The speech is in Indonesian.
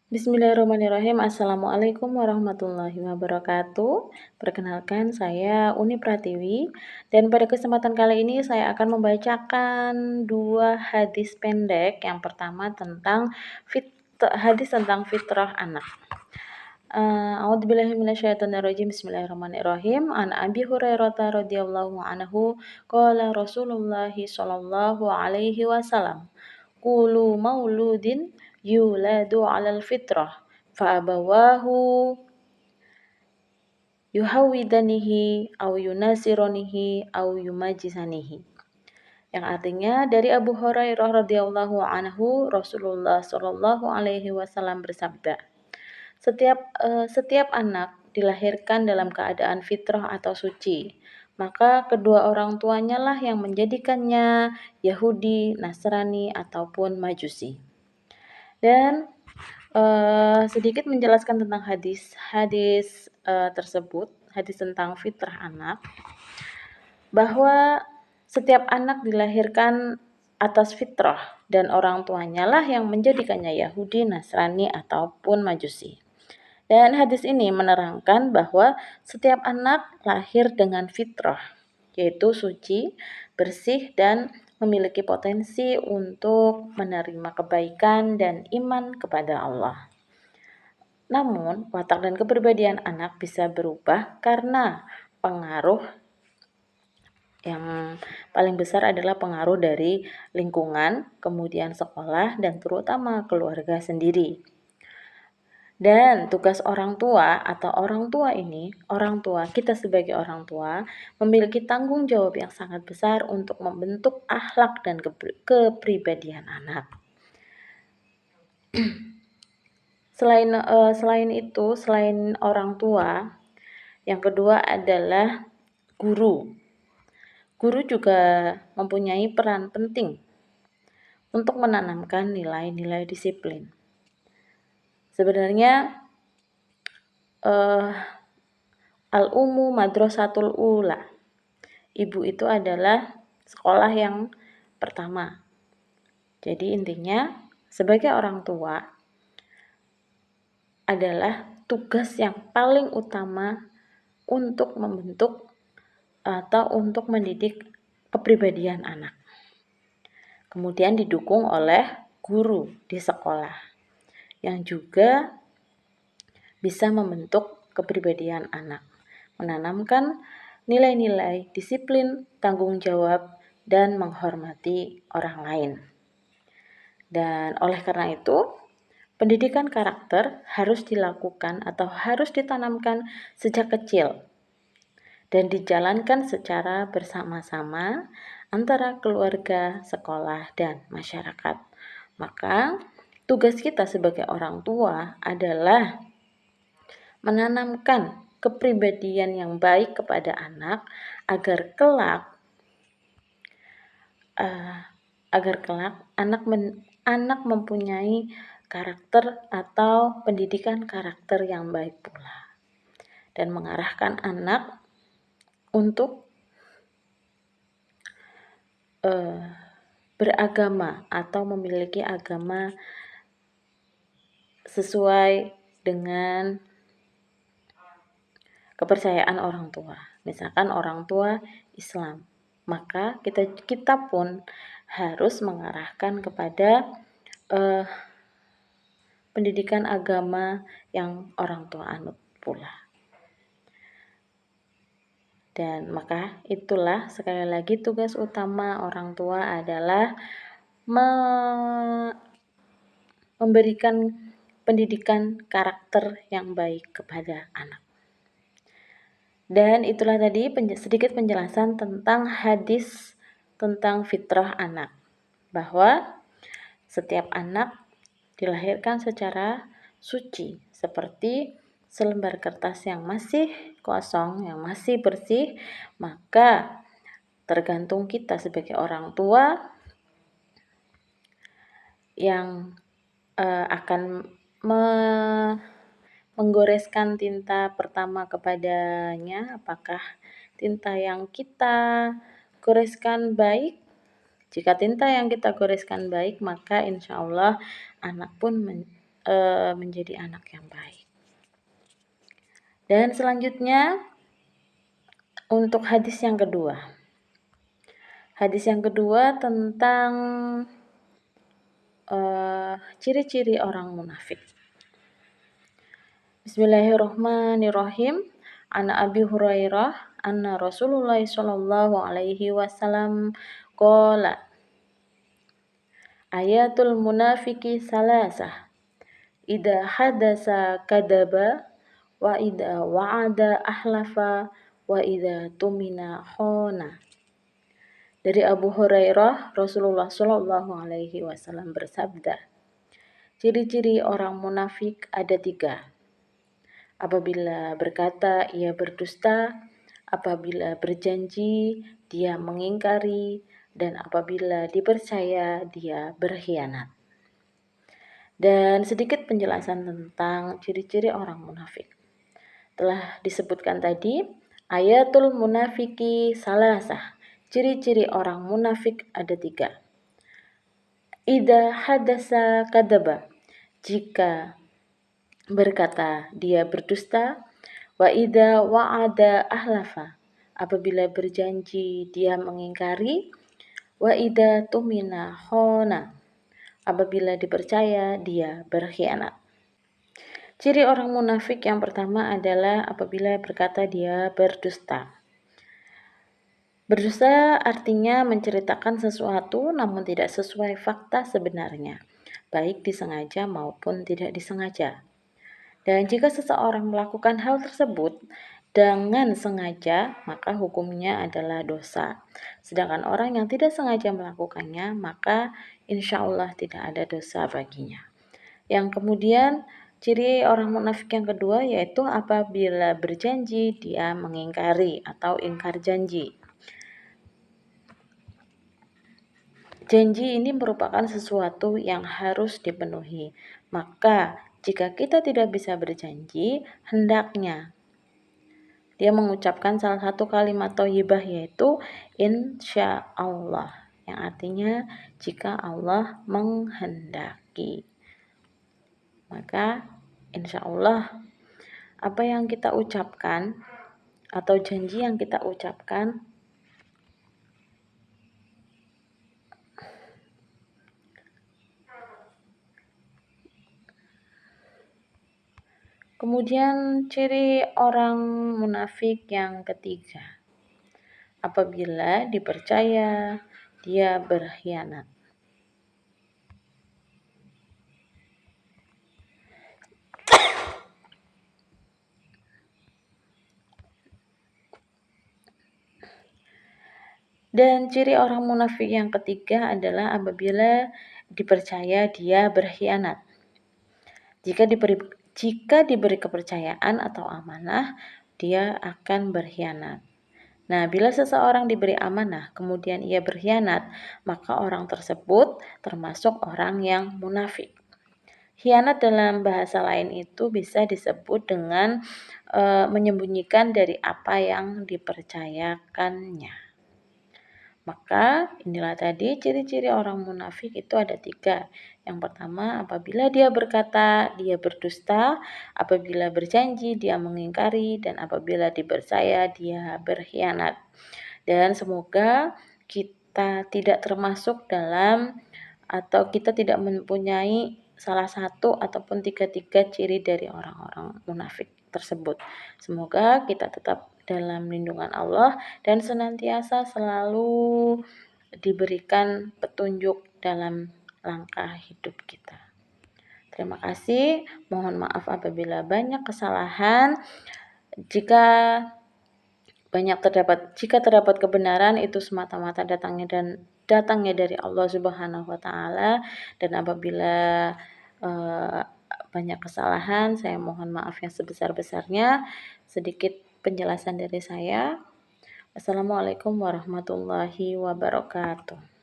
Bismillahirrahmanirrahim. Assalamualaikum warahmatullahi wabarakatuh. Perkenalkan, saya Uni Pratiwi, dan pada kesempatan kali ini saya akan membacakan dua hadis pendek. Yang pertama tentang hadis tentang fitrah anak. A'udzubillahi minasyaitonirrajim. Bismillahirrahmanirrahim. An Abi Hurairah radhiyallahu anhu qala Rasulullah sallallahu alaihi wasallam, Kullu mauludin yuladu 'alal fitrah fa'abawahu yuhawidanihi aw yunasiranihi aw yumajisanihi. Yang artinya dari Abu Hurairah radhiyallahu anhu, Rasulullah shallallahu alaihi wasallam bersabda, setiap anak dilahirkan dalam keadaan fitrah atau suci, maka kedua orang tuanya lah yang menjadikannya Yahudi, Nasrani, ataupun Majusi. Dan sedikit menjelaskan tentang hadis tersebut, hadis tentang fitrah anak, bahwa setiap anak dilahirkan atas fitrah dan orang tuanya lah yang menjadikannya Yahudi, Nasrani, ataupun Majusi. Dan hadis ini menerangkan bahwa setiap anak lahir dengan fitrah, yaitu suci, bersih, dan memiliki potensi untuk menerima kebaikan dan iman kepada Allah. Namun, watak dan kepribadian anak bisa berubah karena pengaruh yang paling besar adalah pengaruh dari lingkungan, kemudian sekolah, dan terutama keluarga sendiri. Dan tugas orang tua atau orang tua kita sebagai orang tua memiliki tanggung jawab yang sangat besar untuk membentuk akhlak dan kepribadian anak. Selain orang tua, yang kedua adalah guru. Guru juga mempunyai peran penting untuk menanamkan nilai-nilai disiplin. Sebenarnya al-ummu madrasatul ula. Ibu itu adalah sekolah yang pertama. Jadi intinya sebagai orang tua adalah tugas yang paling utama untuk membentuk atau untuk mendidik kepribadian anak. Kemudian didukung oleh guru di sekolah yang juga bisa membentuk kepribadian anak, menanamkan nilai-nilai disiplin, tanggung jawab, dan menghormati orang lain. Dan oleh karena itu, pendidikan karakter harus dilakukan atau harus ditanamkan sejak kecil dan dijalankan secara bersama-sama antara keluarga, sekolah, dan masyarakat. Maka, tugas kita sebagai orang tua adalah menanamkan kepribadian yang baik kepada anak agar kelak anak mempunyai karakter atau pendidikan karakter yang baik pula, dan mengarahkan anak untuk beragama atau memiliki agama sesuai dengan kepercayaan orang tua. Misalkan orang tua Islam, maka kita pun harus mengarahkan kepada pendidikan agama yang orang tua anut pula. Dan maka itulah sekali lagi tugas utama orang tua adalah memberikan pendidikan karakter yang baik kepada anak. Dan itulah tadi sedikit penjelasan tentang hadis tentang fitrah anak, bahwa setiap anak dilahirkan secara suci, seperti selembar kertas yang masih kosong, yang masih bersih. Maka tergantung kita sebagai orang tua yang akan menggoreskan tinta pertama kepadanya, apakah tinta yang kita goreskan baik. Jika tinta yang kita goreskan baik, maka insya Allah anak pun menjadi anak yang baik. Dan selanjutnya untuk hadis yang kedua. Hadis yang kedua tentang ciri-ciri orang munafik. Bismillahirrahmanirrahim. Ana Abi Hurairah anna Rasulullah sallallahu alaihi wasallam qala ayatul munafiki salasah idza hadasa kadaba wa idza wa'ada ahlafa wa idza tumina khona. Dari Abu Hurairah, Rasulullah Shallallahu Alaihi Wasallam bersabda, ciri-ciri orang munafik ada 3. Apabila berkata, ia berdusta. Apabila berjanji, dia mengingkari. Dan apabila dipercaya, dia berkhianat. Dan sedikit penjelasan tentang ciri-ciri orang munafik. Telah disebutkan tadi, ayatul munafiki salasah. Ciri-ciri orang munafik ada 3. Idza hadasa kadaba. Jika berkata dia berdusta. Wa idza wa'ada ahlafa. Apabila berjanji dia mengingkari. Wa idza tumina khona. Apabila dipercaya dia berkhianat. Ciri orang munafik yang pertama adalah apabila berkata dia berdusta. Berdusta artinya menceritakan sesuatu namun tidak sesuai fakta sebenarnya, baik disengaja maupun tidak disengaja. Dan jika seseorang melakukan hal tersebut dengan sengaja, maka hukumnya adalah dosa. Sedangkan orang yang tidak sengaja melakukannya, maka insya Allah tidak ada dosa baginya. Yang kemudian ciri orang munafik yang kedua yaitu apabila berjanji dia mengingkari atau ingkar janji. Janji ini merupakan sesuatu yang harus dipenuhi. Maka jika kita tidak bisa berjanji, hendaknya dia mengucapkan salah satu kalimat thayyibah yaitu insya Allah, yang artinya jika Allah menghendaki. Maka insya Allah apa yang kita ucapkan atau janji yang kita ucapkan Kemudian ciri orang munafik yang ketiga, apabila dipercaya dia berkhianat. Dan ciri orang munafik yang ketiga adalah apabila dipercaya dia berkhianat. Jika diberi kepercayaan atau amanah, dia akan berkhianat. Nah, bila seseorang diberi amanah, kemudian ia berkhianat, maka orang tersebut termasuk orang yang munafik. Khianat dalam bahasa lain itu bisa disebut dengan menyembunyikan dari apa yang dipercayakannya. Maka inilah tadi ciri-ciri orang munafik itu ada 3. Yang pertama, apabila dia berkata, dia berdusta. Apabila berjanji, dia mengingkari. Dan apabila dipercaya, dia berkhianat. Dan semoga kita tidak termasuk dalam atau kita tidak mempunyai salah satu ataupun 3 ciri dari orang-orang munafik tersebut. Semoga kita tetap dalam lindungan Allah dan senantiasa selalu diberikan petunjuk dalam langkah hidup kita. Terima kasih. Mohon maaf apabila banyak kesalahan. Jika terdapat kebenaran itu semata-mata datangnya dari Allah Subhanahu wa taala, dan apabila banyak kesalahan saya mohon maaf yang sebesar-besarnya. Sedikit penjelasan dari saya. Assalamualaikum warahmatullahi wabarakatuh.